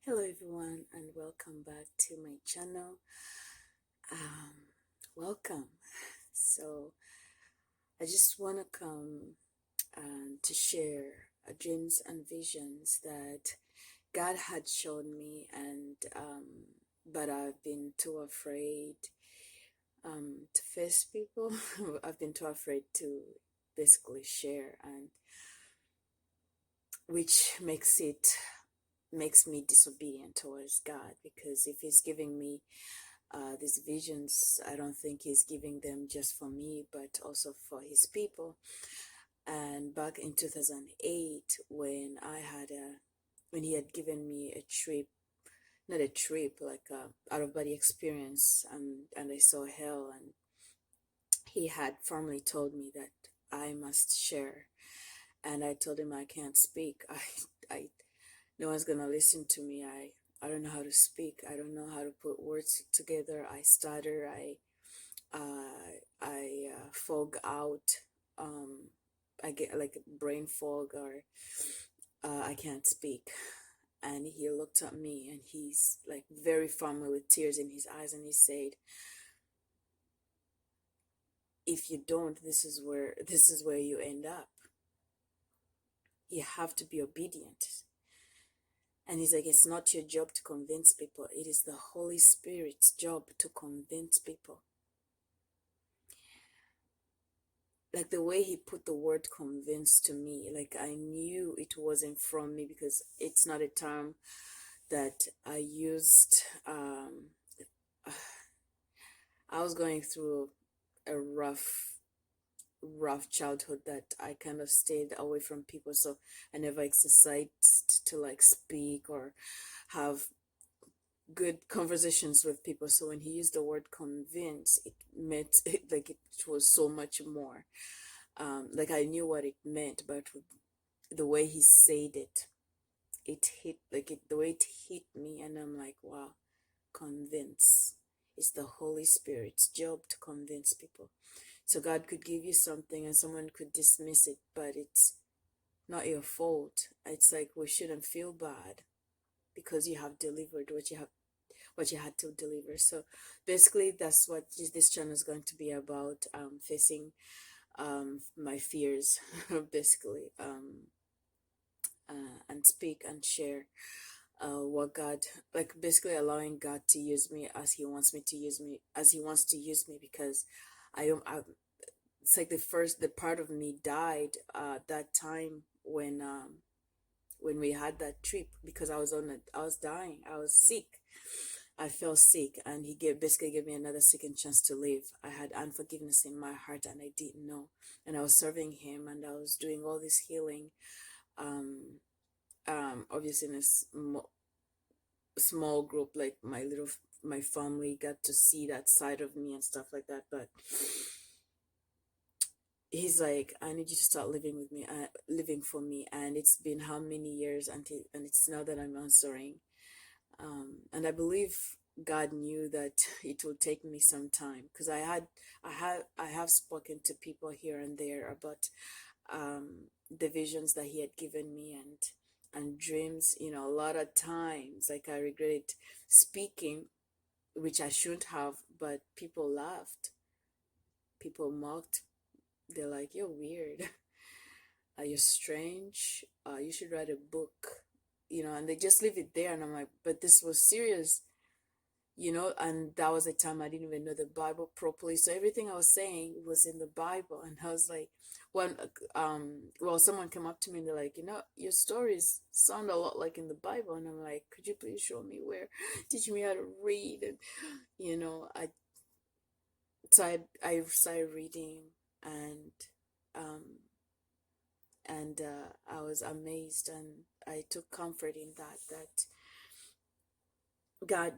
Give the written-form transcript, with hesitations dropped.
Hello everyone and welcome back to my channel. Um, Welcome. So I just want to come to share dreams and visions that God had shown me, and but I've been too afraid to face people. I've been too afraid to basically share, and which makes me disobedient towards God, because if He's giving me these visions, I don't think He's giving them just for me, but also for His people. And back in 2008, when He had given me a trip, not a trip, like a out of body experience, and I saw hell, and He had formally told me that I must share, and I told Him I can't speak. I no one's gonna listen to me. I don't know how to speak. I don't know how to put words together. I stutter. I fog out. Um, I get like brain fog, or I can't speak. And he looked at me, and he's like very firmly with tears in his eyes, and he said, "If you don't, this is where you end up. You have to be obedient." And he's like, "It's not your job to convince people. It is the Holy Spirit's job to convince people." Like the way he put the word convince to me, like I knew it wasn't from me, because it's not a term that I used. I was going through a rough childhood that I kind of stayed away from people, so I never exercised to like speak or have good conversations with people. So when he used the word convince, it meant like it was so much more. Like I knew what it meant, but the way he said it, it hit like it the way it hit me, and I'm like, wow, convince. It's the Holy Spirit's job to convince people. So God could give you something and someone could dismiss it, but it's not your fault. It's like we shouldn't feel bad because you have delivered what you had to deliver. So basically that's what this channel is going to be about, facing my fears basically, and speak and share what God, like basically allowing God to use me as He wants me to use me, as He wants to use me, because I it's like the part of me died that time when we had that trip, because I was dying, I was sick, I felt sick, and He basically gave me another second chance to live. I had unforgiveness in my heart, and I didn't know, and I was serving Him, and I was doing all this healing, um obviously in a small group, like my family got to see that side of me and stuff like that. But He's like, I need you to start living with me, living for me. And it's been how many years until, and it's now that I'm answering. And I believe God knew that it would take me some time, because I have spoken to people here and there about the visions that He had given me, and dreams. A lot of times, like I regretted speaking, which I shouldn't have, but people laughed, people mocked. They're like, "You're weird. You're strange. You should write a book." And they just leave it there. And I'm like, but this was serious, and that was a time I didn't even know the Bible properly. So everything I was saying was in the Bible. And I was like, well, someone came up to me and they're like, your stories sound a lot like in the Bible. And I'm like, could you please show me where? Teach me how to read. And, I I started reading, and um I was amazed, and I took comfort in that God